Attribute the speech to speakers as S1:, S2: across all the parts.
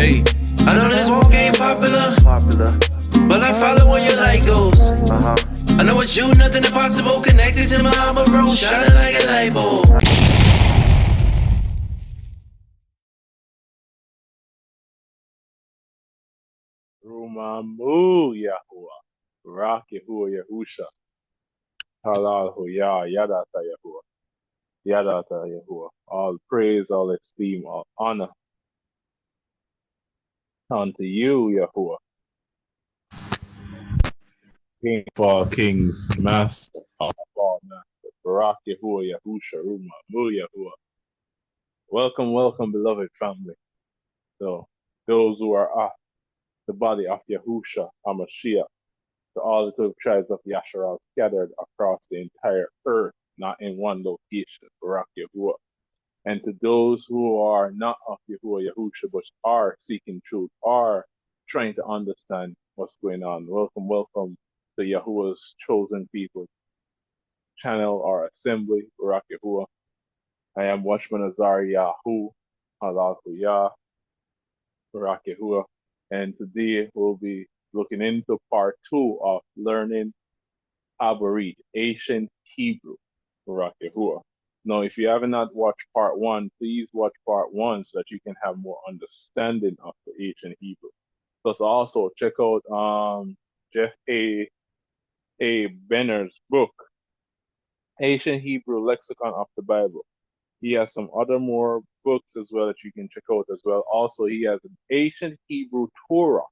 S1: Hey, I know this walk ain't popular, but I follow where your light goes. I know it's you, nothing impossible. Connected to my Abaryt, shining like a light bulb.
S2: Rumamu Yahuwah. Barak Yahuwah Yahusha. Halal Huyah. Yadata Yahuwah. Yadata Yahuwah. All praise, all esteem, all honor unto you, Yahuwah. King of all kings, master of all masters. Barak Yahuwah Yahusha. Rumamu Yahuwah. Welcome, welcome, beloved family. So, those who are of the body of Yahusha, HaMashiach, to all the 12 tribes of Yasharal scattered across the entire earth, not in one location, Barak Yahuwah. And to those who are not of Yahuwah Yahusha, but are seeking truth, are trying to understand what's going on. Welcome, welcome to Yahuwah's chosen people channel or assembly, Barak Yahuwah. I am Watchman Azar Yahu, Alaph, Barak Yahuwah. And today we'll be looking into part 2 of learning Abaryt, ancient Hebrew, Barak Yahuwah. Now, if you have not watched part 1, please watch part 1 so that you can have more understanding of the ancient Hebrew. Plus, also check out Jeff A. Benner's book, Ancient Hebrew Lexicon of the Bible. He has some other more books as well that you can check out as well. Also, he has an Ancient Hebrew Torah.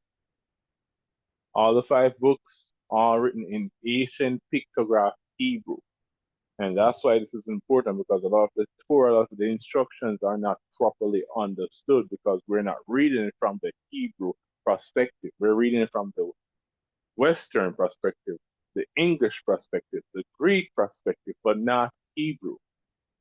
S2: All the 5 books are written in ancient pictograph Hebrew. And that's why this is important, because a lot of the Torah, a lot of the instructions are not properly understood because we're not reading it from the Hebrew perspective. We're reading it from the Western perspective, the English perspective, the Greek perspective, but not Hebrew.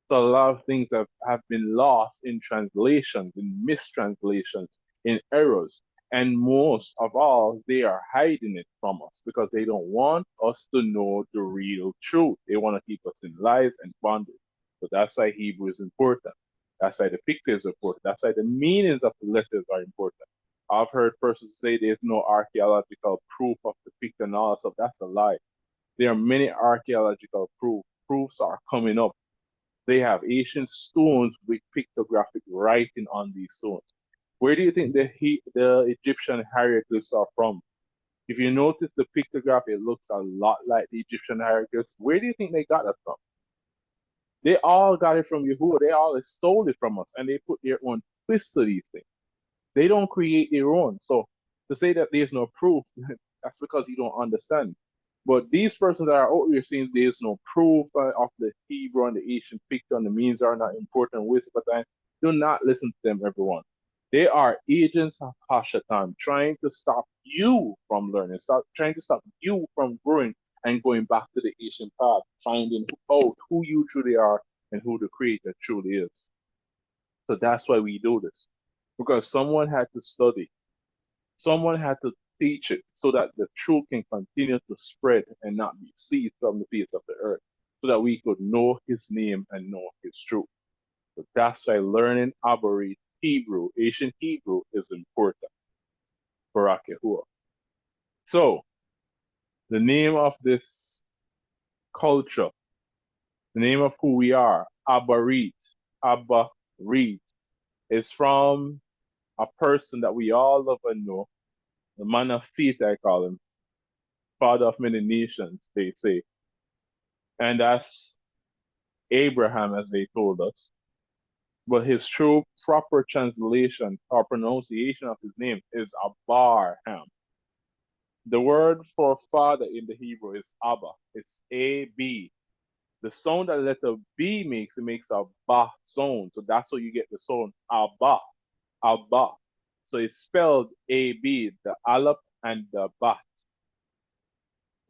S2: So a lot of things have been lost in translations, in mistranslations, in errors. And most of all, they are hiding it from us because they don't want us to know the real truth. They want to keep us in lies and bondage. So that's why Hebrew is important. That's why the picture is important. That's why the meanings of the letters are important. I've heard persons say there's no archaeological proof of the picture and all that stuff. That's a lie. There are many archaeological proofs are coming up. They have ancient stones with pictographic writing on these stones. Where do you think the Egyptian hieroglyphs are from? If you notice the pictograph, it looks a lot like the Egyptian hieroglyphs. Where do you think they got that from? They all got it from Yahuwah. They all stole it from us, and they put their own twist to these things. They don't create their own. So to say that there's no proof, that's because you don't understand. But these persons that are out here saying there's no proof of the Hebrew and the ancient picture and the means are not important, waste of time, do not listen to them, everyone. They are agents of Hashatan trying to stop you from learning, trying to stop you from growing and going back to the ancient path, finding out who you truly are and who the Creator truly is. So that's why we do this. Because someone had to study, someone had to teach it so that the truth can continue to spread and not be seized from the face of the earth, so that we could know his name and know his truth. So that's why learning Abaryt Hebrew, ancient Hebrew, is important. Barak Yahuwah. So, the name of this culture, the name of who we are, Abaryt, Abaryt, is from a person that we all love and know, the man of faith, I call him, father of many nations, they say. And that's Abraham, as they told us. But his true proper translation or pronunciation of his name is Abraham. The word for father in the Hebrew is Abba. It's A-B. The sound that letter B makes, it makes a ba sound. So that's how you get the sound Abba. Abba. So it's spelled A-B, the Alaph and the Bat.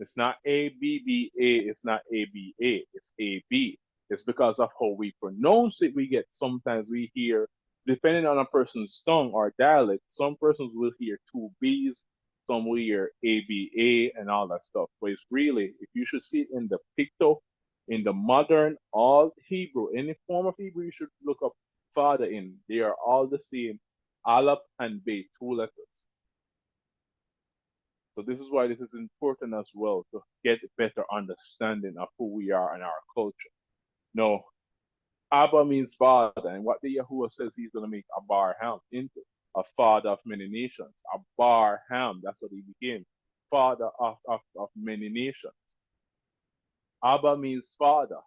S2: It's not A-B-B-A, it's not A-B-A, it's A-B. It's because of how we pronounce it, sometimes we hear, depending on a person's tongue or dialect, some persons will hear 2 B's, some will hear A-B-A and all that stuff. But it's really, if you should see it in the picto, in the modern, all Hebrew, any form of Hebrew, you should look up father in. They are all the same. Alaph and Bayt, two letters. So this is why this is important as well to get a better understanding of who we are and our culture. No, Abba means father, and what the Yahuwah says he's going to make Abraham into a father of many nations. Abraham, that's what he became, father of many nations. Abba means father.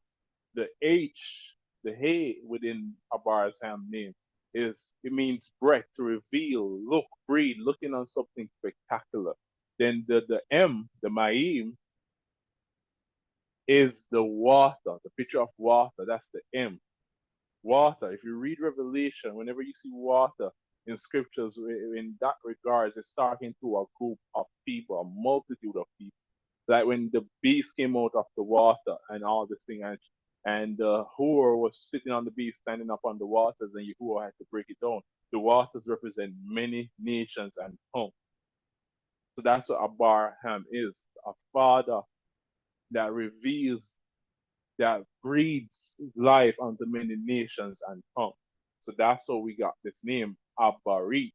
S2: The H, the He within Abraham's name it means breath, to reveal, look, breathe, looking on something spectacular. Then the M, the Ma'im, is the water, the picture of water. That's the M. Water. If you read Revelation, whenever you see water in scriptures, in that regards, it's talking to a group of people, a multitude of people. Like when the beast came out of the water and all this thing, and Hur was sitting on the beast, standing up on the waters, and Yahuwah had to break it down. The waters represent many nations and tongues. So that's what Abraham is, a father that reveals, that breeds life unto many nations and tongues. So that's how we got this name, Abaryt.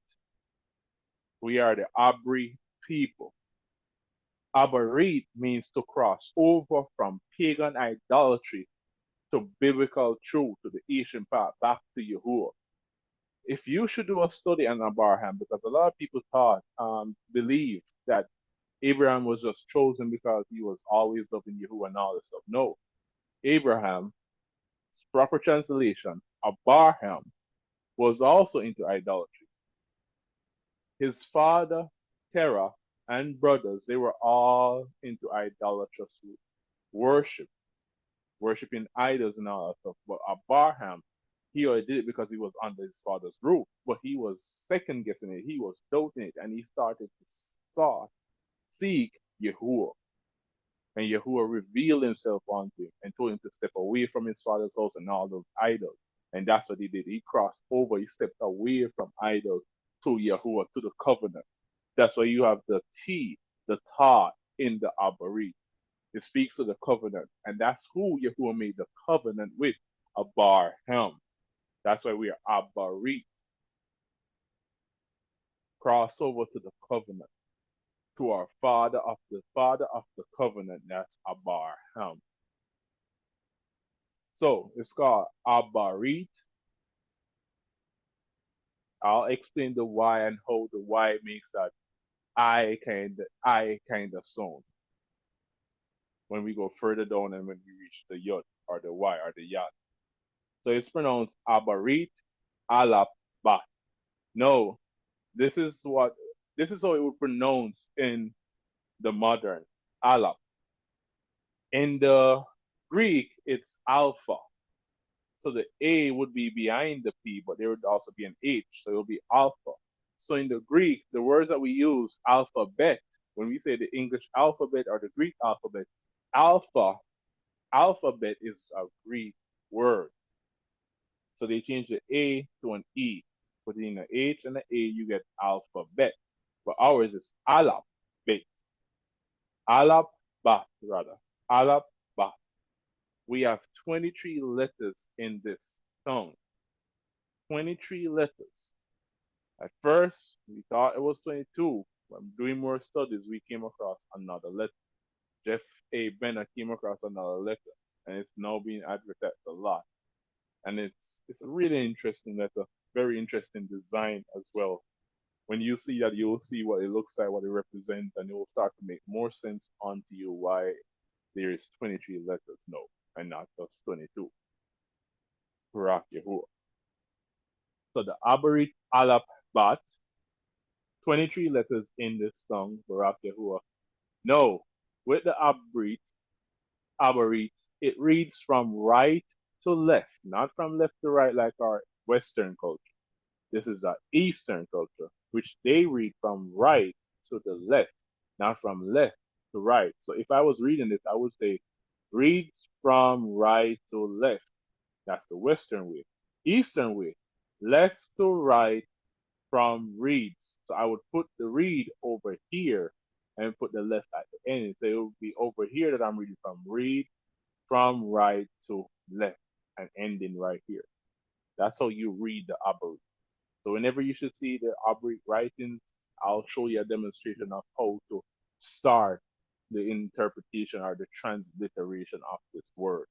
S2: We are the Abri people. Abaryt means to cross over from pagan idolatry to biblical truth, to the ancient path, back to Yahuwah. If you should do a study on Abraham, because a lot of people believe that Abraham was just chosen because he was always loving Yahuwah and all this stuff. No. Abraham, proper translation, Abraham, was also into idolatry. His father, Terah, and brothers, they were all into idolatrous worship, worshiping idols and all that stuff. But Abraham, he only did it because he was under his father's roof. But he was second guessing it, he was doubting it, and he started to seek Yahuwah. And Yahuwah revealed himself unto him and told him to step away from his father's house and all those idols. And that's what he did. He crossed over, he stepped away from idols to Yahuwah, to the covenant. That's why you have the T, the Ta in the Abaryt. It speaks to the covenant. And that's who Yahuwah made the covenant with, Abraham. That's why we are Abaryt. Cross over to the covenant, to our father of the covenant, that's Abraham. So it's called Abaryt. I'll explain the why and how the Y makes that I kind of sound when we go further down and when we reach the Yod or the Y or the Yad. So it's pronounced Abaryt, Alaph, Bat. No, this is how it would pronounce in the modern Alaph. In the Greek, it's Alpha. So the A would be behind the P, but there would also be an H, so it will be alpha. So in the Greek, the words that we use, alphabet, when we say the English alphabet or the Greek alphabet, alphabet is a Greek word. So they change the A to an E. Put in an H and an A, you get alphabet. But ours is Alaph, bet. Alaph, bat, rather. Alaph, bat. We have 23 letters in this tongue. 23 letters. At first, we thought it was 22. When doing more studies, we came across another letter. Jeff A. Bennett came across another letter, and it's now being advertised a lot. And it's a really interesting letter, very interesting design as well. When you see that, you'll see what it looks like, what it represents, and it will start to make more sense onto you why there is 23 letters now, and not just 22. Barak Yahuwah. So the Abaryt, Alaph, Bat, 23 letters in this song, Barak Yahuwah. No, with the Abaryt, it reads from right to left, not from left to right like our Western culture. This is our Eastern culture, which they read from right to the left, not from left to right. So if I was reading this, I would say reads from right to left. That's the Western way. Eastern way, left to right from reads. So I would put the read over here and put the left at the end. So it would be over here that I'm reading from, read from right to left and ending right here. That's how you read the Abaryt. So whenever you should see the Abaryt writings, I'll show you a demonstration of how to start the interpretation or the transliteration of this word.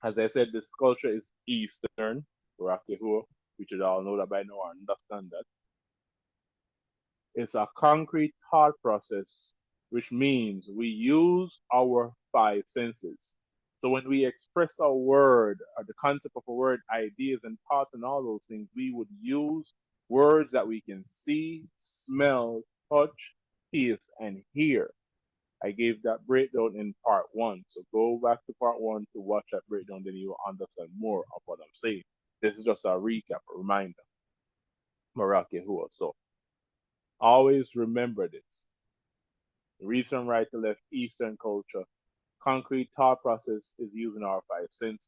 S2: As I said, this culture is Eastern, Yahuwah, which you all know that by now or understand that. It's a concrete thought process, which means we use our five senses. So when we express a word or the concept of a word, ideas and thoughts and all those things, we would use words that we can see, smell, touch, taste, and hear. I gave that breakdown in part one. So go back to part one to watch that breakdown, then you will understand more of what I'm saying. This is just a recap, a reminder. Barak Yahuwah. So always remember this. The reason right to left Eastern culture, concrete thought process is using our five senses.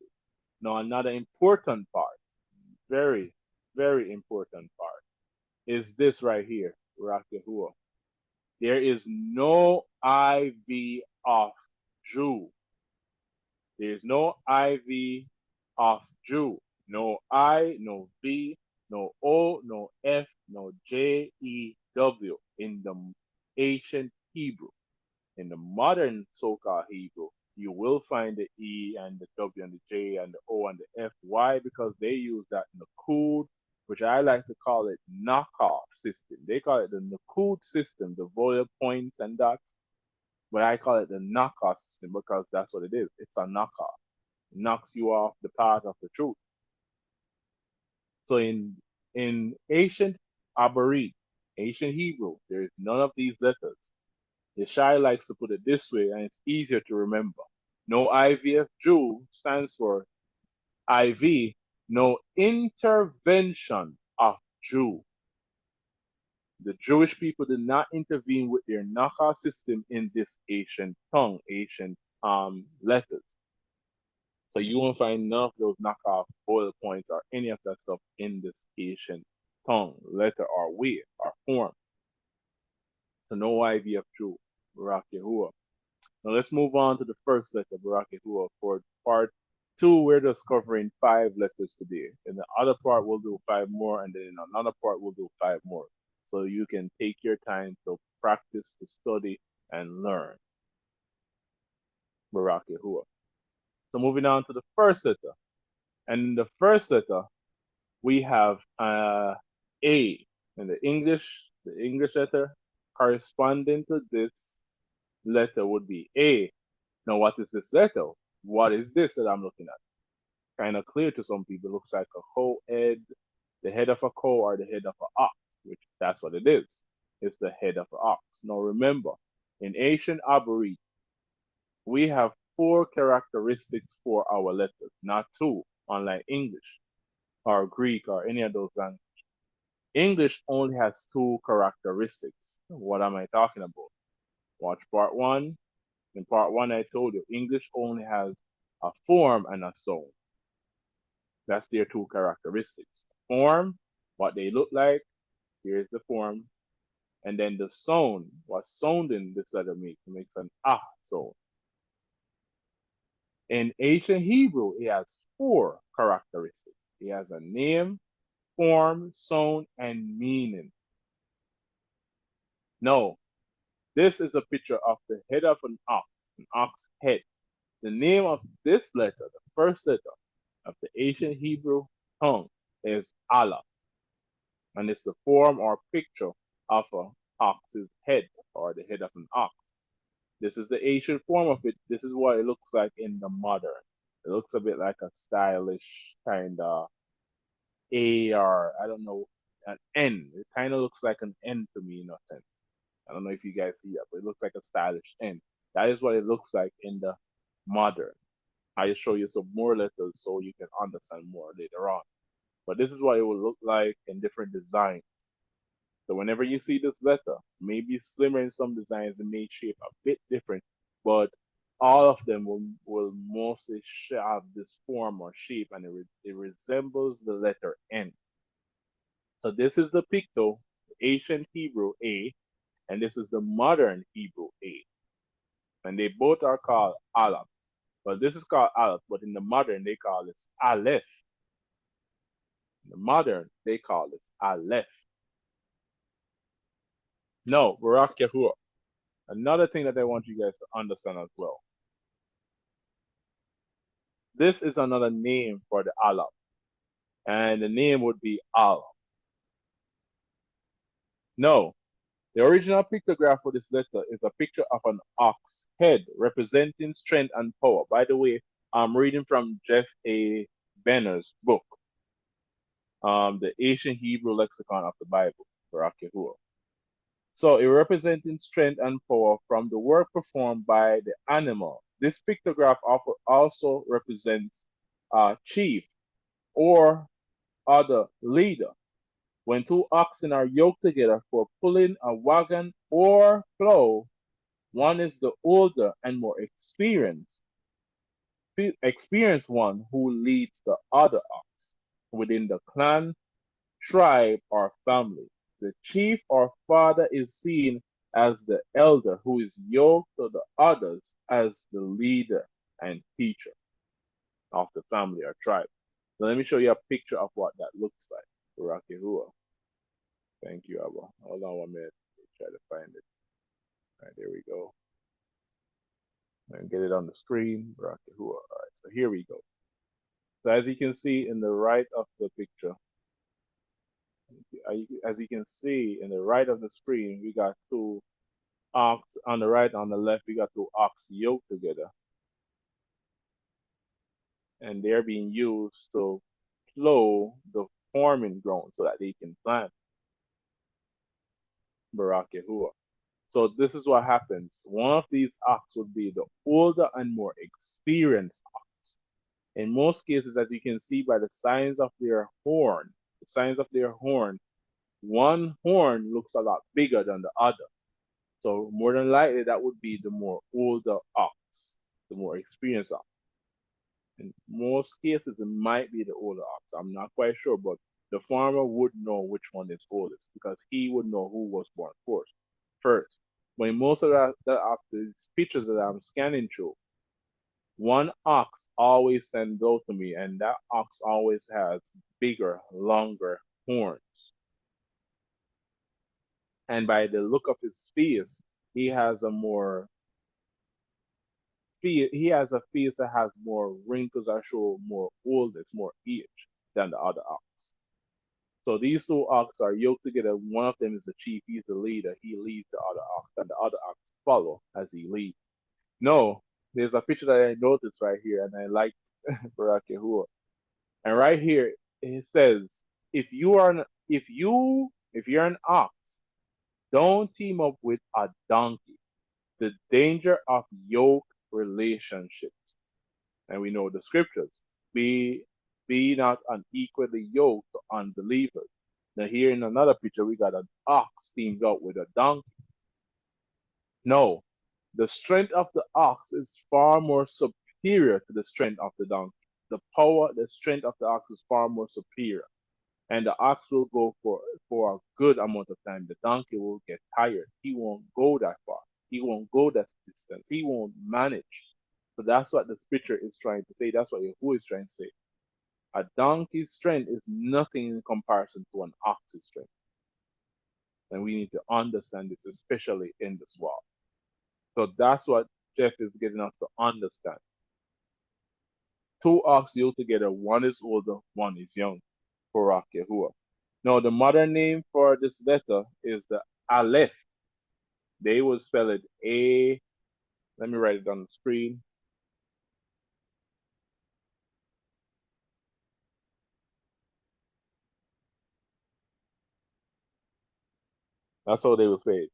S2: Now another important part, very, very important part, is this right here, Barak Yahuwah. There is no IV of Jew. There is no IV of Jew. No I, no V, no O, no F, no JEW in the ancient Hebrew. In the modern so-called Hebrew, you will find the E and the W and the J and the O and the F. Why? Because they use that Nakud, which I like to call it knockoff system. They call it the Nakud system, the vowel points and dots, but I call it the knockoff system because that's what it is. It's a knockoff. It knocks you off the path of the truth. So in ancient Abaryt, ancient Hebrew, there is none of these letters. The Shai likes to put it this way, and it's easier to remember. No IVF Jew stands for IV, no intervention of Jew. The Jewish people did not intervene with their knockoff system in this ancient tongue, ancient letters. So you won't find none of those knockoff bullet points or any of that stuff in this ancient tongue, letter, or way, or form. So no IVF Jew, Barak Yahuwah. Now let's move on to the first letter, Barak Yahuwah. For part two, we're just covering 5 letters today. In the other part, we'll do 5 more, and then in another part, we'll do 5 more. So you can take your time to practice, to study, and learn. Barak Yahuwah. So moving on to the first letter. And in the first letter, we have A. In the English letter corresponding to this letter would be A. Now, what is this letter? What is this that I'm looking at? Kind of clear to some people. It looks like a cow head, the head of a cow or the head of an ox, which that's what it is. It's the head of an ox. Now, remember, in ancient Abaryt, we have 4 characteristics for our letters, not 2, unlike English or Greek or any of those languages. English only has 2 characteristics. What am I talking about? Watch part 1. In part 1, I told you English only has a form and a sound. That's their 2 characteristics. Form, what they look like, here's the form. And then the sound, what sounding this letter makes an ah sound. In ancient Hebrew, it has 4 characteristics. It has a name, form, sound, and meaning. No, this is a picture of the head of an ox head. The name of this letter, the first letter of the ancient Hebrew tongue, is Alaph, and it's the form or picture of an ox's head or the head of an ox. This is the ancient form of it. This is what it looks like in the modern. It looks a bit like a stylish kind of A or I don't know, an N. It kind of looks like an N to me in a sense. I don't know if you guys see that, but it looks like a stylish N. That is what it looks like in the modern. I'll show you some more letters so you can understand more later on. But this is what it will look like in different designs. So whenever you see this letter, maybe slimmer in some designs and may shape a bit different, but all of them will mostly have this form or shape and it resembles the letter N. So this is the picto, ancient Hebrew A, and this is the modern Hebrew A. And they both are called Alaph. But this is called Alaph, but in the modern they call it Alaph. The modern, they call it Alaph. No, Barak Yahuwah. Another thing that I want you guys to understand as well. This is another name for the Alaph. And the name would be Al. No, the original pictograph for this letter is a picture of an ox head representing strength and power. By the way, I'm reading from Jeff A. Benner's book, the Ancient Hebrew Lexicon of the Bible, Barak Yahuwah. So it representing strength and power from the work performed by the animal. This pictograph also represents a chief or other leader. When two oxen are yoked together for pulling a wagon or plow, one is the older and more experienced one who leads the other ox within the clan, tribe, or family. The chief or father is seen as the elder who is yoked to the others as the leader and teacher of the family or tribe. So let me show you a picture of what that looks like. Barak Yahuwah. Thank you, Abba. Hold on 1 minute. Try to find it. All right, there we go. And get it on the screen. Barak Yahuwah. All right, so here we go. So as you can see in the right of the picture, as you can see in the right of the screen, we got two ox on the right, on the left, we got two ox yoked together. And they're being used to plow the farming ground so that they can plant. Barak Yahuwah. So this is what happens. One of these ox would be the older and more experienced ox. In most cases, as you can see by the signs of their horn, one horn looks a lot bigger than the other. So more than likely, that would be the more older ox, the more experienced ox. In most cases, it might be the older ox. I'm not quite sure, but the farmer would know which one is oldest because he would know who was born first. But in most of these pictures that I'm scanning through, one ox always stands out to me, and that ox always has bigger, longer horns. And by the look of his face, he has a face that has more wrinkles that show more oldness, more age than the other ox. So these two ox are yoked together. One of them is the chief, he's the leader, he leads the other ox, and the other ox follow as he leads. No, there's a picture that I noticed right here, and I like Barak Yahuwah. And right here it says, if you're an ox, don't team up with a donkey. The danger of yoke relationships. And we know the scriptures. Be not unequally yoked to unbelievers. Now here in another picture we got an ox teamed up with a donkey. No, the strength of the ox is far more superior to the strength of the donkey. The strength of the ox is far more superior. And the ox will go for a good amount of time. The donkey will get tired. He won't go that far. He won't go that distance. He won't manage. So that's what the scripture is trying to say. That's what Yahuwah is trying to say. A donkey's strength is nothing in comparison to an ox's strength. And we need to understand this, especially in this world. So that's what Jeff is getting us to understand. Two ox yoked together, one is older, one is young. Barak Yahuwah. Now, the modern name for this letter is the Alaph. They will spell it A. Let me write it on the screen. That's how they will say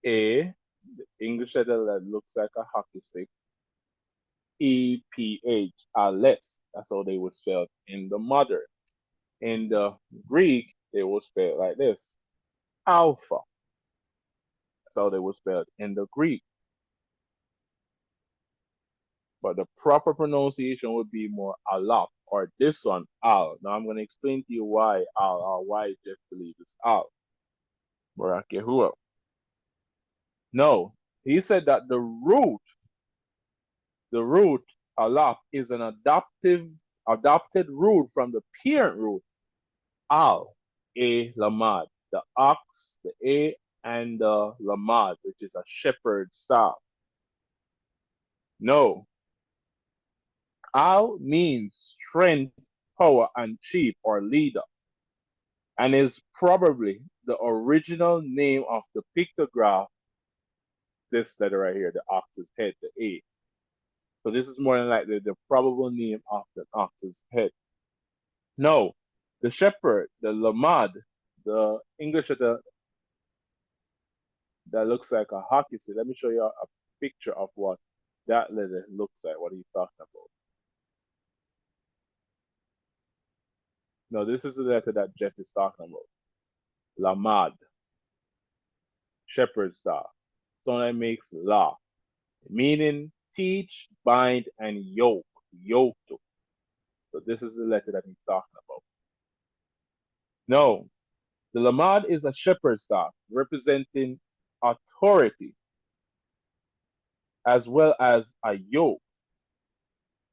S2: it. A, the English letter that looks like a hockey stick. EPH, Alaph. That's how they would spell it in the modern. In the Greek, they will spell it like this. Alpha. That's how they would spell it in the Greek. But the proper pronunciation would be more Alaph, or this one, Al. Now I'm going to explain to you why Al, or why Jeff believes it's Al. Barak Yahuwah. No, he said that the root, Alaph, is an adoptive adopted root from the parent root Al, A Lamad, the ox, the A, and the Lamad, which is a shepherd's staff. No, Al means strength, power, and chief or leader, and is probably the original name of the pictograph, this letter right here, the ox's head, the A. So this is more than likely the probable name of the ox's head. No, the shepherd, the Lamad, the English letter that looks like a hockey stick. Let me show you a picture of what that letter looks like, what he's talking about. No, this is the letter that Jeff is talking about. Lamad, shepherd staff. So that makes la, meaning teach, bind, and yoke. Yoke to. So this is the letter that he's talking about. No, the Lamad is a shepherd staff representing authority as well as a yoke.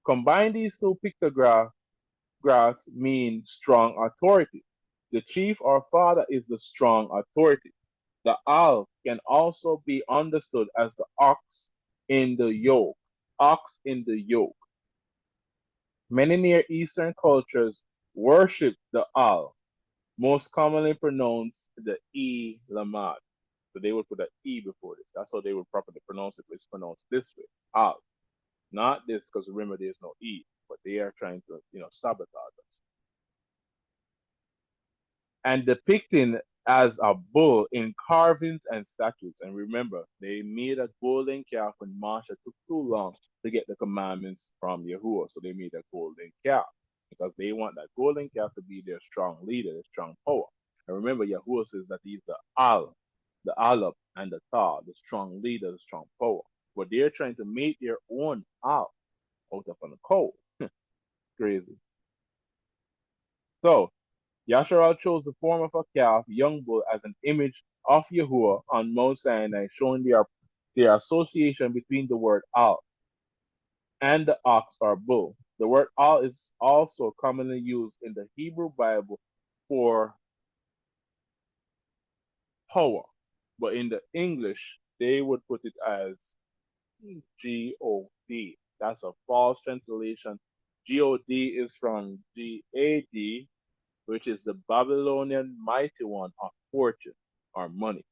S2: Combine these two pictographs mean strong authority. The chief or father is the strong authority. The Al can also be understood as the ox in the yoke. Ox in the yoke. Many Near Eastern cultures worship the Al, most commonly pronounced the E Lamad. So they would put an E before this. That's how they would properly pronounce it. It's pronounced this way. Al. Not this, because remember there's no E, but they are trying to, sabotage us. And depicting as a bull in carvings and statues. And remember, they made a golden calf when Marsha took too long to get the commandments from Yahuwah. So they made a golden calf because they want that golden calf to be their strong leader, their strong power. And remember, Yahuwah says that he's the the Alaph, and the Ta, the strong leader, the strong power. But they're trying to make their own Al out of an coal. Crazy. So, Yasharal chose the form of a calf, young bull, as an image of Yahuwah on Mount Sinai, showing their association between the word Al and the ox or bull. The word Al is also commonly used in the Hebrew Bible for power, but in the English, they would put it as God. That's a false translation. God is from Gad, which is the Babylonian mighty one of fortune or money.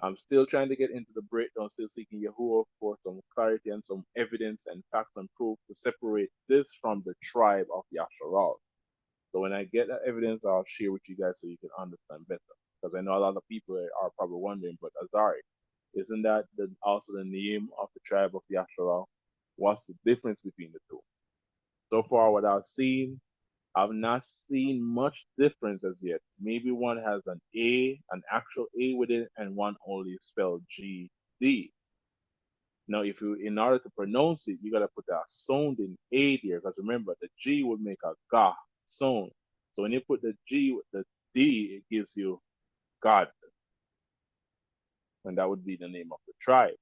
S2: I'm still trying to get into the breakdown, still seeking Yahuwah for some clarity and some evidence and facts and proof to separate this from the tribe of Yasharal. So when I get that evidence, I'll share with you guys so you can understand better. Because I know a lot of people are probably wondering, but Azari, isn't that also the name of the tribe of Yasharal? What's the difference between the two? So far, what I've seen, I've not seen much difference as yet. Maybe one has an A, an actual A with it, and one only spelled GD. Now, in order to pronounce it, you gotta put that sounding A there, because remember, the G would make a Ga sound. So when you put the G with the D, it gives you God, and that would be the name of the tribe.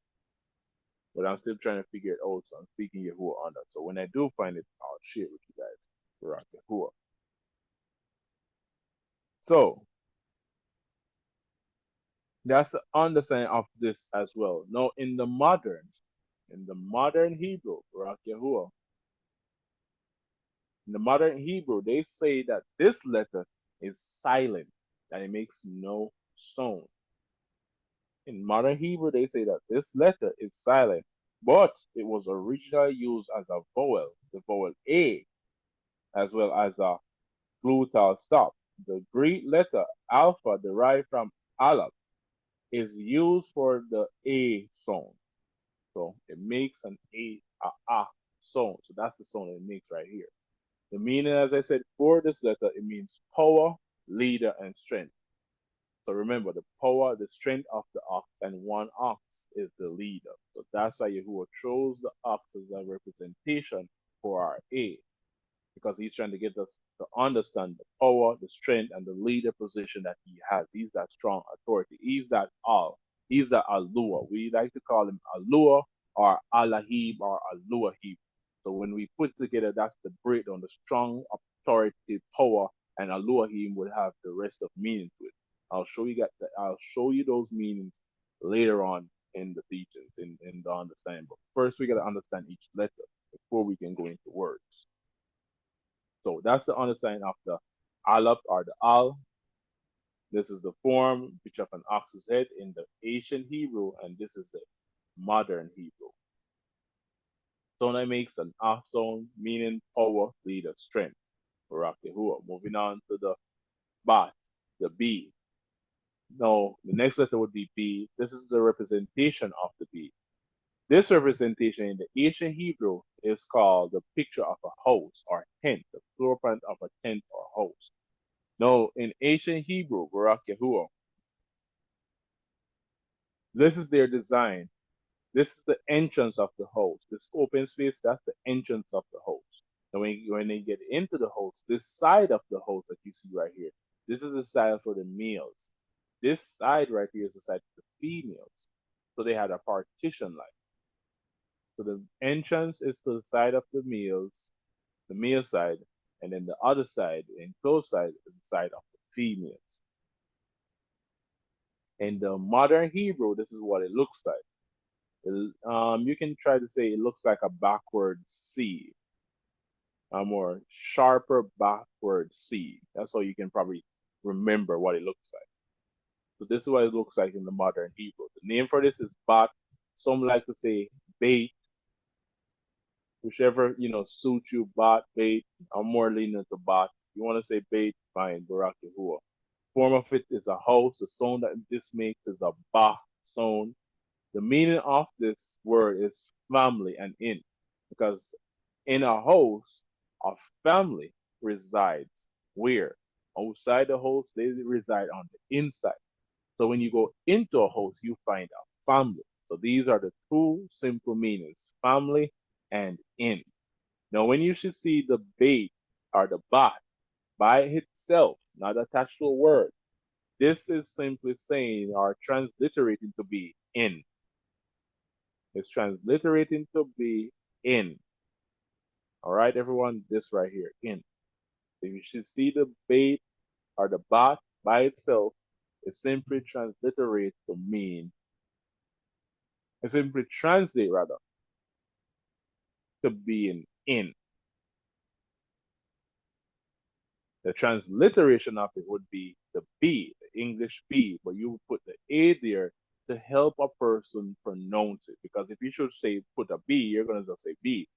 S2: But I'm still trying to figure it out, so I'm speaking Yahuwah on that. So when I do find it, I'll share it with you guys. Barak Yahuwah. So that's the understanding of this as well. Now, in the modern Hebrew, Barak Yahuwah, in the modern Hebrew, they say that this letter is silent, that it makes no sound. In modern Hebrew, they say that this letter is silent, but it was originally used as a vowel, the vowel A, as well as a glutal stop. The Greek letter alpha, derived from Alaph, is used for the A sound. So it makes an a sound. So that's the sound it makes right here. The meaning, as I said, for this letter, it means power, leader, and strength. So remember, the power, the strength of the ox, and one ox is the leader. So that's why Yahuwah chose the ox as a representation for our A, because he's trying to get us to understand the power, the strength, and the leader position that he has. He's that strong authority. He's that Al. He's that Alua. We like to call him Alua or Alahib or Aluahib. So when we put together, that's the breakdown, the strong authoritative power, and Elohim would have the rest of meaning to it. I'll show you those meanings later on in the teachings, in the understanding. But first we gotta understand each letter before we can go into words. So that's the understanding of the Alaph or the Al. This is the form which of an ox's head in the ancient Hebrew, and this is the modern Hebrew. So that makes an ah sound, meaning power, leader, strength. Barak Yahuwah. Moving on to the Bat, the B. Now, the next letter would be B. This is the representation of the B. This representation in the ancient Hebrew is called the picture of a house or tent, the floor plan of a tent or house. Now, in ancient Hebrew, Barak Yahuwah, this is their design. This is the entrance of the house. This open space, that's the entrance of the house. And when they get into the house, this side of the house that you see right here, this is the side for the males. This side right here is the side for the females. So they had a partition line. So the entrance is to the side of the males, the male side, and then the other side, the enclosed side, is the side of the females. In the modern Hebrew, this is what it looks like. You can try to say it looks like a backward C, a more sharper backward C. That's how you can probably remember what it looks like. So this is what it looks like in the modern Hebrew. The name for this is Bat. Some like to say Bayt, whichever suits you. Bat, Bayt. I'm more leaning to Bat. You want to say Bayt, fine. Barak Yahuwah. Form of it is a house. The sound that this makes is a Ba sound. The meaning of this word is family and in, because in a house, a family resides where? Outside the house, they reside on the inside. So when you go into a house, you find a family. So these are the two simple meanings, family and in. Now, when you should see the bait or the bat by itself, not attached to a word, this is simply saying or transliterating to be in. It's transliterating to be in. All right, everyone, this right here, in. So you should see the bait or the bat by itself. It simply transliterates to mean, it simply translate rather to being in. The transliteration of it would be the B, the English B, but you would put the A there to help a person pronounce it. Because if you should say put a B, you're gonna just say B.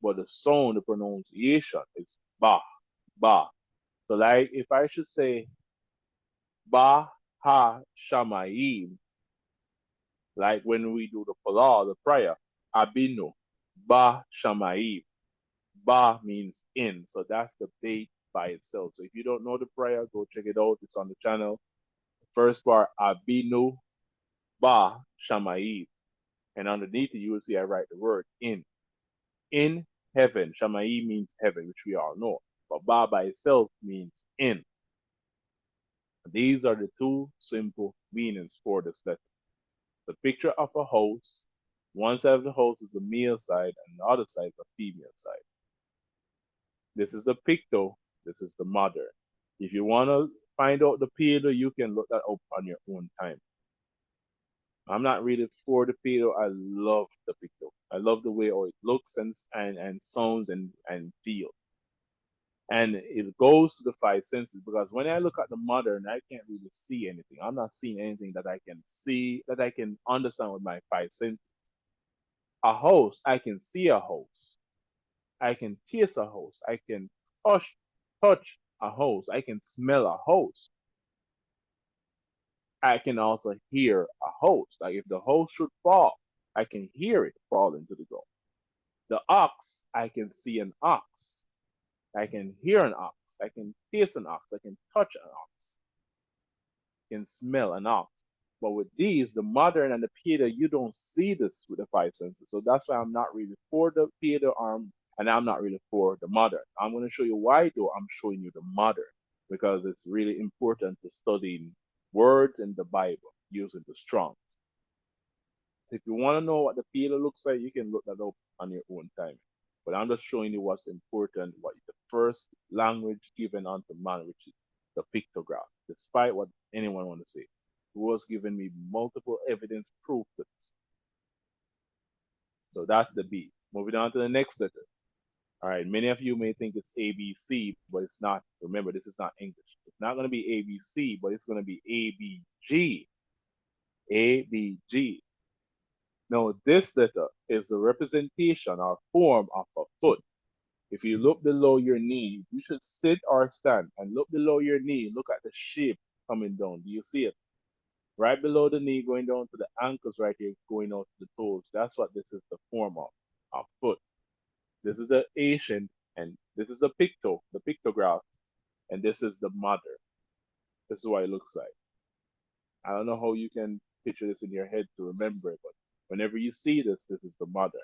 S2: But the sound, the pronunciation is ba, ba. So like if I should say ba ha shamayim, like when we do the Palah, the prayer, abinu, ba shamayim. Ba means in, so that's the bait by itself. So if you don't know the prayer, go check it out. It's on the channel. First part, abinu, ba shamayim, and underneath it you will see I write the word in heaven. Shamayim means heaven, which we all know, but ba by itself means in. These are the two simple meanings for this letter. The picture of a house. One side of the house is the male side, and the other side is the female side. This is the picto. This is the modern. If you want to find out the pedo, you can look that up on your own time. I'm not really for the pedo. I love the picto. I love the way how it looks and sounds and feels. And it goes to the five senses, because when I look at the modern, I can't really see anything. I'm not seeing anything that I can see, that I can understand with my five senses. A house, I can see a house. I can taste a house. I can touch a house. I can smell a house. I can also hear a house. Like if the house should fall, I can hear it fall into the ground. The ox, I can see an ox. I can hear an ox. I can taste an ox. I can touch an ox. I can smell an ox. But with these, the modern and the Peter, you don't see this with the five senses. So that's why I'm not really for the Peter arm, and I'm not really for the modern. I'm going to show you why, though. I'm showing you the modern because it's really important to study words in the Bible using the Strongs. If you want to know what the Peter looks like, you can look that up on your own time. But I'm just showing you what's important, what the first language given unto man, which is the pictograph, despite what anyone want to say. It was giving me multiple evidence proof to this. So that's the B. Moving on to the next letter. All right, many of you may think it's ABC, but it's not. Remember, this is not English. It's not going to be ABC, but it's going to be ABG. ABG. Now, this letter is the representation or form of a foot. If you look below your knee, you should sit or stand and look below your knee. Look at the shape coming down. Do you see it? Right below the knee, going down to the ankles right here, going out to the toes. That's what this is the form of, a foot. This is the Asian, and this is the pictograph, and this is the mother. This is what it looks like. I don't know how you can picture this in your head to remember it, but whenever you see this, this is the mother.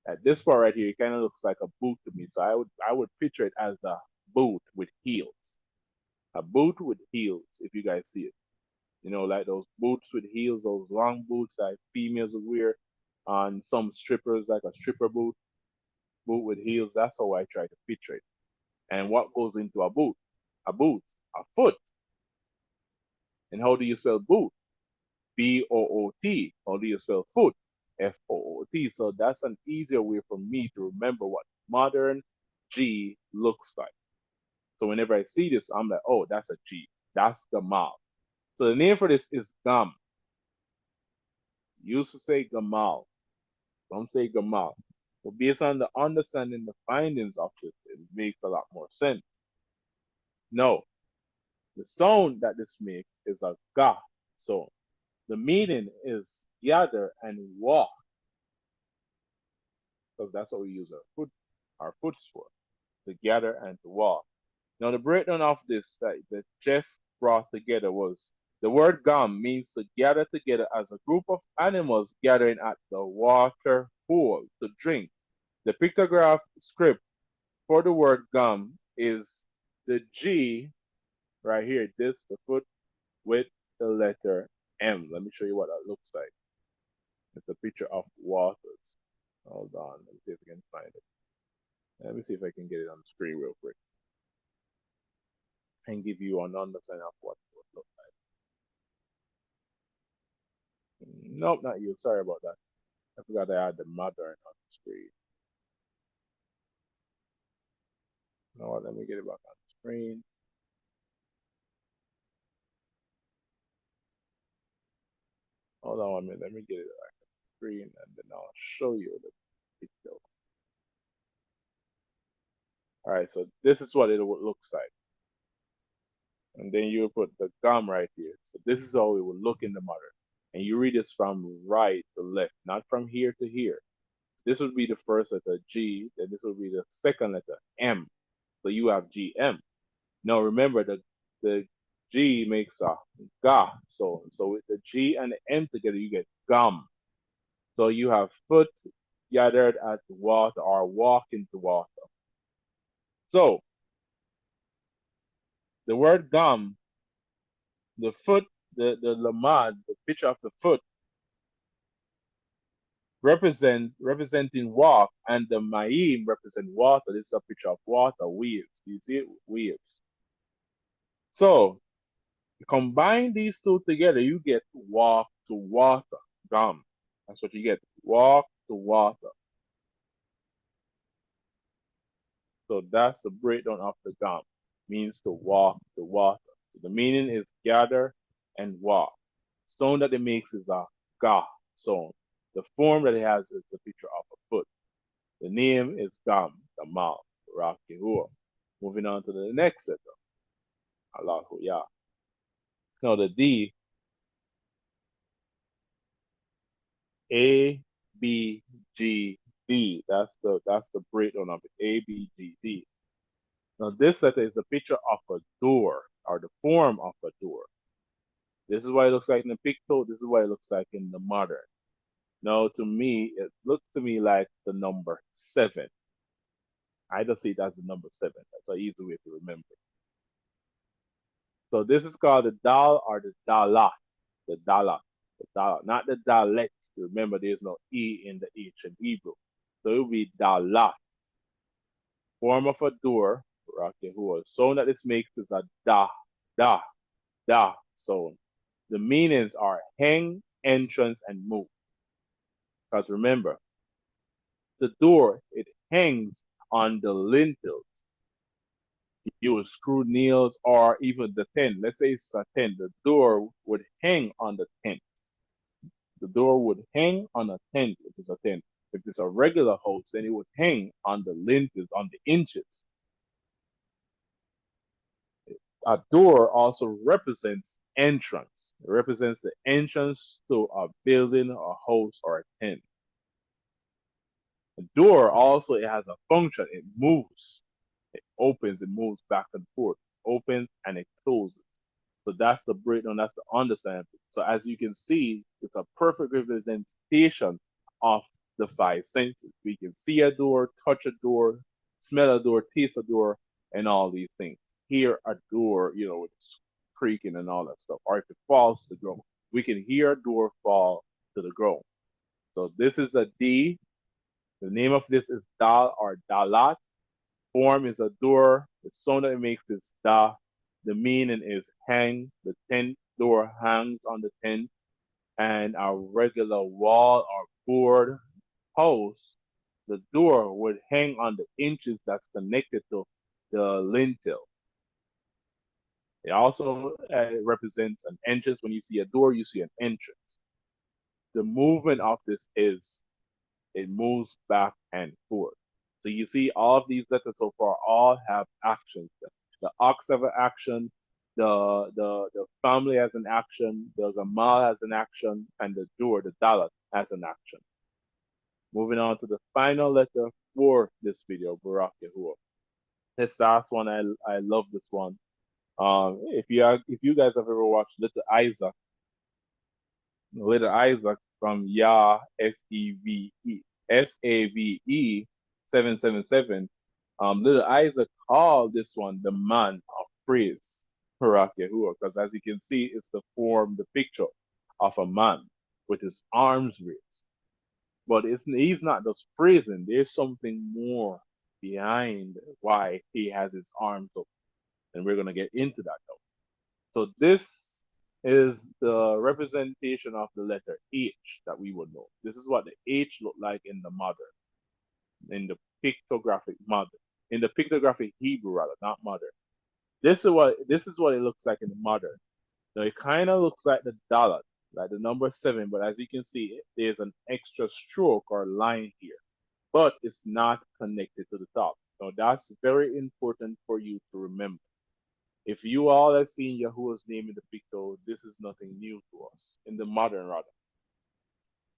S2: At this part right here, it kind of looks like a boot to me. So I would picture it as a boot with heels. A boot with heels, if you guys see it. You know, like those boots with heels, those long boots that females would wear on some strippers, like a stripper boot with heels. That's how I try to picture it. And what goes into a boot? A boot, a foot. And how do you spell boot? Boot. How do you spell foot? Foot. So that's an easier way for me to remember what modern G looks like. So whenever I see this, I'm like, oh, that's a G. That's Gamal. So the name for this is Gam. Used to say Gamal. Don't say Gamal. But based on the understanding, the findings of it, it makes a lot more sense. No, the sound that this makes is a Ga sound. The meaning is gather and walk, because that's what we use our foots for, to gather and to walk. Now the breakdown of this that Jeff brought together was the word gam means to gather together as a group of animals gathering at the water hole to drink. The pictograph script for the word gum is the G right here, this the foot with the letter M. Let me show you what that looks like. It's a picture of waters. Hold on, let me see if I can find it. Let me see if I can get it on the screen real quick and give you an understanding of what it would look like. Nope, not you. Sorry about that. I forgot I had the mother on the screen. You know what? Let me get it back on the screen. Hold on 1 minute. Let me get it back on the screen, and then I'll show you the picture. All right, so this is what it looks like. And then you put the gum right here. So this is how it would look in the mother. And you read this from right to left, not from here to here. This would be the first letter G, then this would be the second letter M. So you have GM. Now remember the G makes a ga. So with the G and the M together, you get gum. So you have foot gathered at the water or walk into water. So the word gum, the foot, the lamad, the picture of the foot, representing walk, and the ma'im represent water. This is a picture of water, waves. Do you see it? Waves. So combine these two together, you get walk to water, gum. That's what you get, walk to water. So that's the breakdown of the gum, means to walk to water. So the meaning is gather and walk. Sound that it makes is a ga sound. The form that it has is a picture of a foot. The name is Gam, Gamal, YAHUAH'S. Moving on to the next letter, Alaph. Now the D, A, B, G, D. That's the breakdown of it. A, B, G, D. Now this letter is a picture of a door, or the form of a door. This is what it looks like in the picture. This is what it looks like in the modern. Now to me, it looks to me like the number 7. I just see it as the number 7. That's an easy way to remember. So this is called the Dal or the Dalat. The Dalat. The Dalat. Not the Dalet. Remember, there's no E in the H in Hebrew. So it will be Dalat. Form of a door, Barak Yahuwah. Sound that this makes is a da, da, da sound. The meanings are hang, entrance, and move. Because remember, the door, it hangs on the lintels. You would screw nails or even the tent. Let's say it's a tent. The door would hang on the tent. The door would hang on a tent, which is a tent. If it's a regular house, then it would hang on the lintels, on the inches. A door also represents entrance. It represents the entrance to a building, a house, or a tent. The door also it has a function. It moves. It opens, it moves back and forth. Opens and it closes. So that's the breakdown, that's the understanding. So as you can see, it's a perfect representation of the five senses. We can see a door, touch a door, smell a door, taste a door, and all these things. Hear a door, with creaking and all that stuff. Or if it falls to the ground, we can hear a door fall to the ground. So this is a D. The name of this is Dal or Dalat. Form is a door. The sound that it makes is Da. The meaning is hang. The tent door hangs on the tent. And a regular wall or board post, the door would hang on the inches that's connected to the lintel. It also represents an entrance. When you see a door, you see an entrance. The movement of this is it moves back and forth. So you see all of these letters so far all have actions. The ox have an action, the family has an action, the Gamal has an action, and the door, the Dalat, has an action. Moving on to the final letter for this video, Barak Yahuwah. This last one, I love this one. If you guys have ever watched Little Isaac from Yah SAVE 777. Little Isaac called this one the man of praise, Barak Yahuwah, because as you can see, it's the picture of a man with his arms raised. But he's not just praising, there's something more behind why he has his arms up. And we're going to get into that though. So this is the representation of the letter H that we would know. This is what the H looked like in the pictographic modern, in the pictographic Hebrew rather, not modern. This is what it looks like in the modern. Now it kind of looks like the Dalat, like the number 7, but as you can see, there's an extra stroke or line here, but it's not connected to the top. Now that's very important for you to remember. If you all have seen Yahuwah's name in the picture, this is nothing new to us, in the modern rather.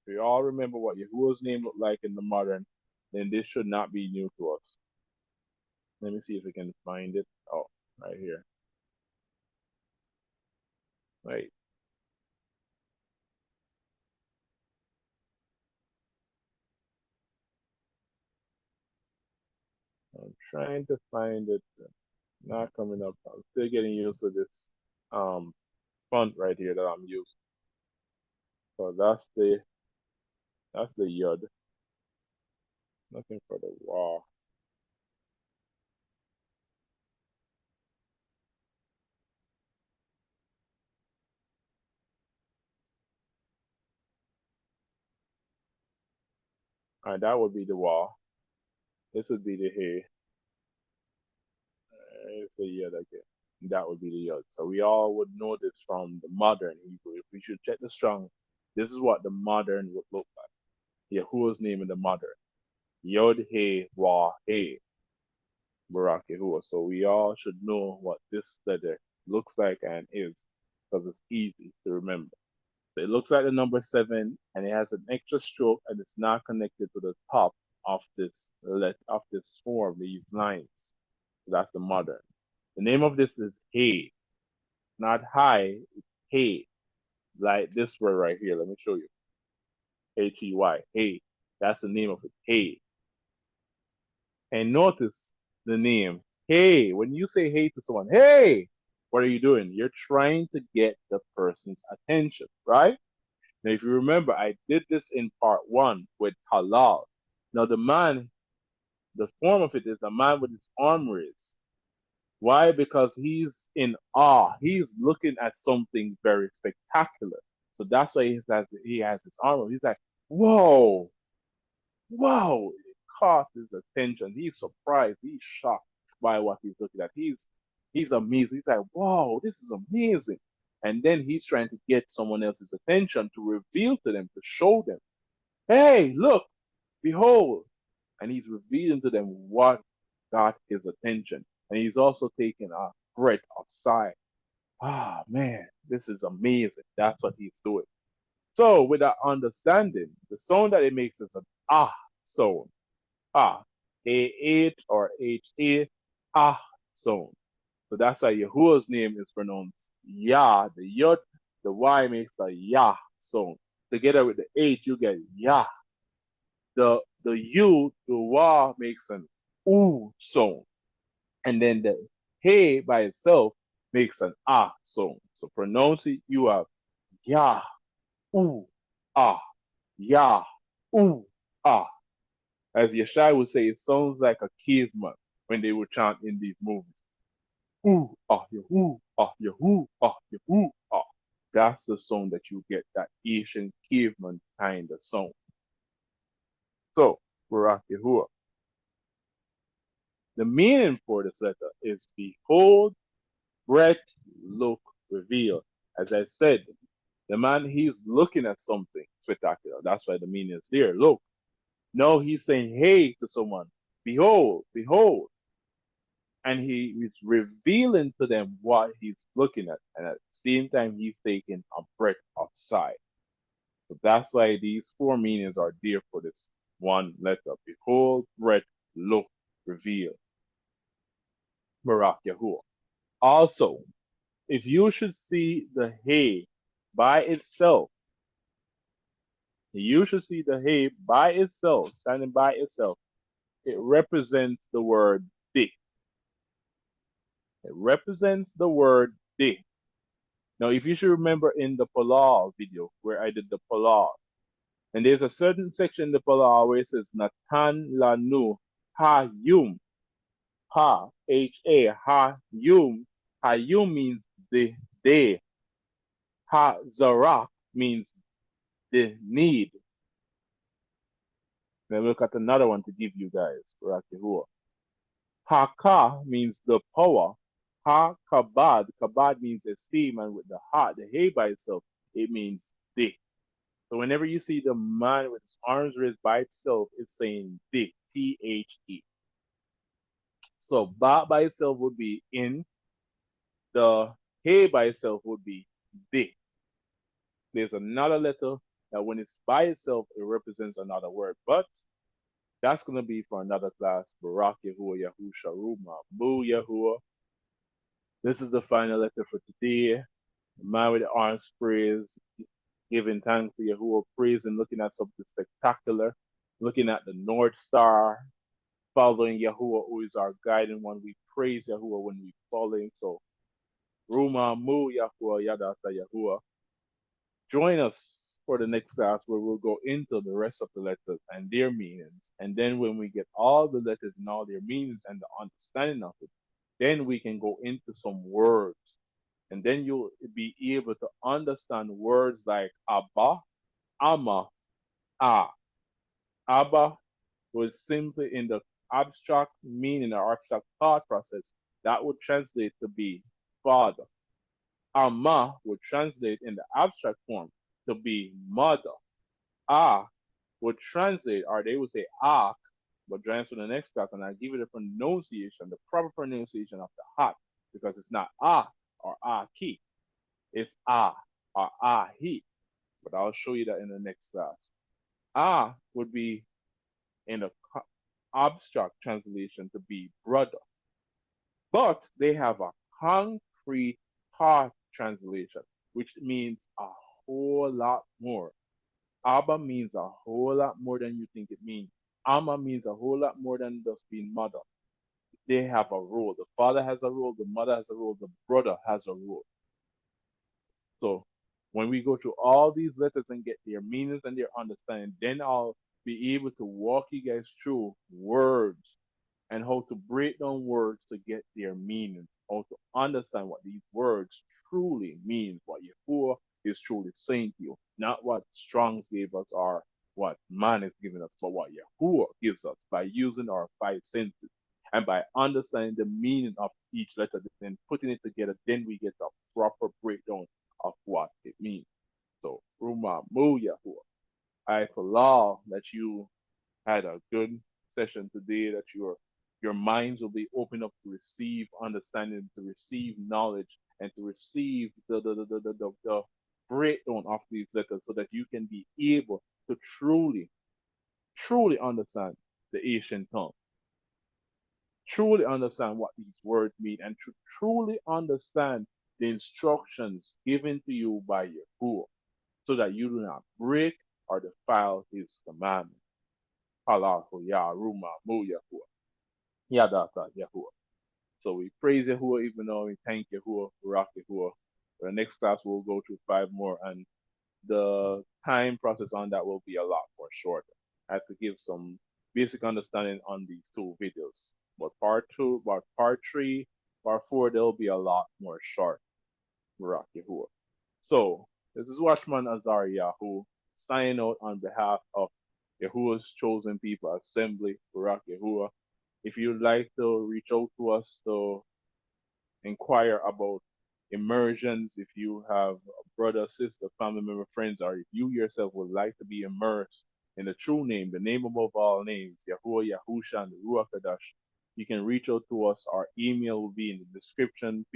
S2: If you all remember what Yahuwah's name looked like in the modern, then this should not be new to us. Let me see if I can find it. Oh, right here. Right. I'm trying to find it. Not coming up. I'm still getting used to this font right here that I'm using. So that's the yod. Nothing for the wall. Alright, that would be the wall. This would be the hay. It's the yod again. That would be the yod. So we all would know this from the modern Hebrew. If we should check the strong, this is what the modern would look like. Yahuwah's name in the modern. Yod He Wah He. Barak Yahuwah. So we all should know what this letter looks like and is, because it's easy to remember. So it looks like the number 7, and it has an extra stroke, and it's not connected to the top of this form, these lines. So that's the modern. The name of this is Hey, not high, it's Hey, like this word right here. Let me show you. Hey. Hey. That's the name of it. Hey. And notice the name. Hey, when you say hey to someone, hey, what are you doing? You're trying to get the person's attention, right? Now, if you remember, I did this in part 1 with halal. Now, the man the form of it is a man with his arm raised. Why? Because he's in awe. He's looking at something very spectacular. So that's why he has his arm raised. He's like, whoa, whoa. It caught his attention. He's surprised. He's shocked by what he's looking at. He's amazed. He's like, whoa, this is amazing. And then he's trying to get someone else's attention to reveal to them, to show them, hey, look, behold. And he's revealing to them what got his attention. And he's also taking a breath of sigh. Ah, man, this is amazing. That's what he's doing. So, with that understanding, the sound that it makes is an ah sound. Ah, A-H or H-A, ah sound. So that's why Yahuwah's name is pronounced Yah. The Yod, the Y makes a Yah sound. Together with the H, you get Yah. The U, the Wa makes an Oo sound. And then the He by itself makes an Ah sound. So pronounce it, you have Yah, Oo, Ah, Yah, Oo, Ah. As Yeshai would say, it sounds like a caveman when they would chant in these movies. Ooh, ah, yahoo, ah, yahoo, ah, yahoo, ah. That's the song that you get, that Asian caveman kind of song. So, Barak Yahuwah. The meaning for this letter is behold, breath, look, reveal. As I said, the man, he's looking at something spectacular. That's why the meaning is there. Look. No, he's saying, hey, to someone. Behold, behold. And he is revealing to them what he's looking at. And at the same time, he's taking a breath of sight. So that's why these four meanings are there for this one letter. Behold, breath, look, reveal. Barak Yahuwah. Also, if you should see the hay by itself, you should see the hay by itself, standing by itself, it represents the word di. It represents the word di. Now, if you should remember in the Palau video where I did the Palau, and there's a certain section in the Palau where it says Natan Lanu Ha Yum. Ha, H-A, Ha Yum. Ha Yum means the day. Ha Zarak means the need. Then look at another one to give you guys, Barak Yahuwah. Ha Ka means the power. Ha Kabad, Kabad means esteem, and with the ha, the hay by itself, it means the. So whenever you see the man with his arms raised by itself, it's saying the, T-H-E. So ba by itself would be in, the hey by itself would be the. There's another letter that when it's by itself, it represents another word, but that's going to be for another class. Barak Yahuwah Yahusha Ruma Mu Yahuwah. This is the final letter for today. The man with the arms praised, giving thanks to Yahuwah, praising, looking at something spectacular, looking at the North Star, following Yahuwah, who is our guiding one. We praise Yahuwah when we follow him. So, Ruma Mu Yahuwah Yadata Yahuwah. Join us for the next class where we'll go into the rest of the letters and their meanings. And then when we get all the letters and all their meanings and the understanding of it, then we can go into some words. And then you'll be able to understand words like Abba, Amma, Ah. Abba was simply in the abstract meaning or abstract thought process that would translate to be father. Amma would translate in the abstract form to be mother. Ah would translate, or they would say ak, but join us for the next class and I'll give you the pronunciation, the proper pronunciation of the hat, because it's not ah or ah ki, it's ah or ah he. But I'll show you that in the next class. Ah would be in the abstract translation to be brother. But they have a concrete thought translation, which means a whole lot more. Abba means a whole lot more than you think it means. Amma means a whole lot more than just being mother. They have a role. The father has a role, the mother has a role, the brother has a role. So when we go through all these letters and get their meanings and their understanding, then I'll be able to walk you guys through words and how to break down words to get their meanings, how to understand what these words truly mean, what Yahuwah is truly saying to you, not what Strong's gave us or what man is giving us, but what Yahuwah gives us by using our five senses. And by understanding the meaning of each letter and putting it together, then we get a proper breakdown of what it means. So, Ruma Mu Yahuwah. I allow that you had a good session today, that your minds will be open up to receive understanding, to receive knowledge, and to receive the breakdown of these letters so that you can be able to truly understand the ancient tongue, truly understand what these words mean, and to truly understand the instructions given to you by Yahuwah so that you do not break or defile his commandments. Alaph, Yaharuma, Mu Yahuwah, Yadata Yahuwah. So we praise Yahuwah even though we thank Yahuwah, rock Yahuwah. For the next class we'll go to 5 more, and the time process on that will be a lot more shorter. I have to give some basic understanding on these 2 videos. But part 2, but part 3, part 4, they'll be a lot more short. Rock Yahuwah. So this is Watchman Azariah who signing out on behalf of Yahuwah's chosen people assembly, Barak Yahuwah. If you'd like to reach out to us to inquire about immersions, if you have a brother, sister, family member, friends, or if you yourself would like to be immersed in the true name, the name above all names, Yahuwah, Yahusha, and the Ruach Kadash, you can reach out to us. Our email will be in the description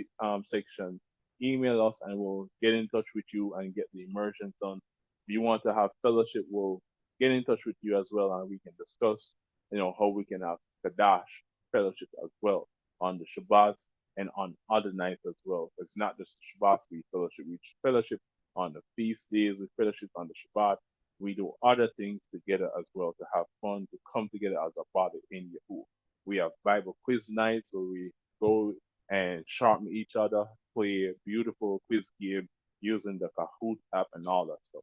S2: section. Email us and we'll get in touch with you and get the immersions done. If you want to have fellowship, we'll get in touch with you as well and we can discuss, how we can have Kadash fellowship as well on the Shabbats and on other nights as well. It's not just Shabbat we fellowship on the feast days, we fellowship on the Shabbat. We do other things together as well to have fun, to come together as a body in Yahuwah. We have Bible quiz nights where we go and sharpen each other, play a beautiful quiz game using the Kahoot app and all that stuff.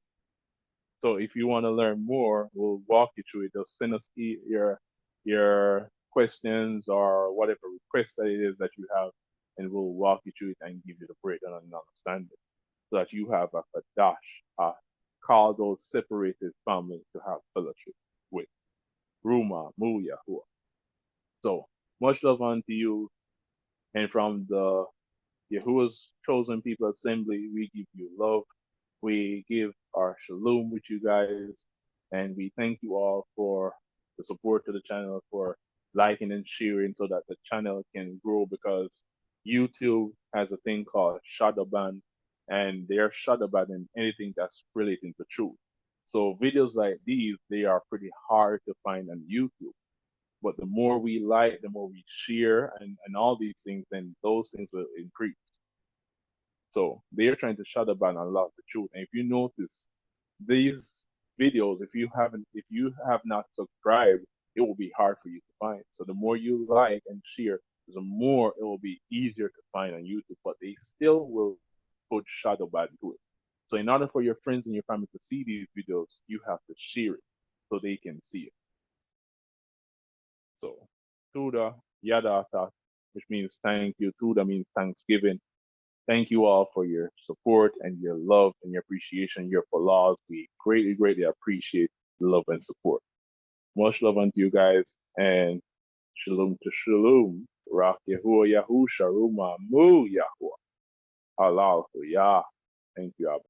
S2: So if you want to learn more, we'll walk you through it. Just send us your questions or whatever request that it is that you have, and we'll walk you through it and give you the breakdown and understanding so that you have a Kadash, call those separated families to have fellowship with. Ruma, Mu, Yahuwah. So much love unto you, and from the Yahuwah's chosen people assembly, we give you love. We give our shalom with you guys, and we thank you all for the support to the channel, for liking and sharing so that the channel can grow, because YouTube has a thing called shadow ban, and they're shadow banning anything that's relating to truth. So videos like these, they are pretty hard to find on YouTube. But the more we like, the more we share and all these things, then those things will increase. So they're trying to shadow ban a lot of the truth. And if you notice these videos, if you have not subscribed, it will be hard for you to find. So the more you like and share, the more it will be easier to find on YouTube. But they still will put shadow ban to it. So in order for your friends and your family to see these videos, you have to share it so they can see it. So Tuda Yadata, which means thank you. Tuda means Thanksgiving. Thank you all for your support and your love and your appreciation, your laws. We greatly, greatly appreciate the love and support. Much love unto you guys, and shalom to shalom. Rak Yahuwah Yahusha Ruma Mu Yahuwah. Alaph Yah. Thank you, Abba.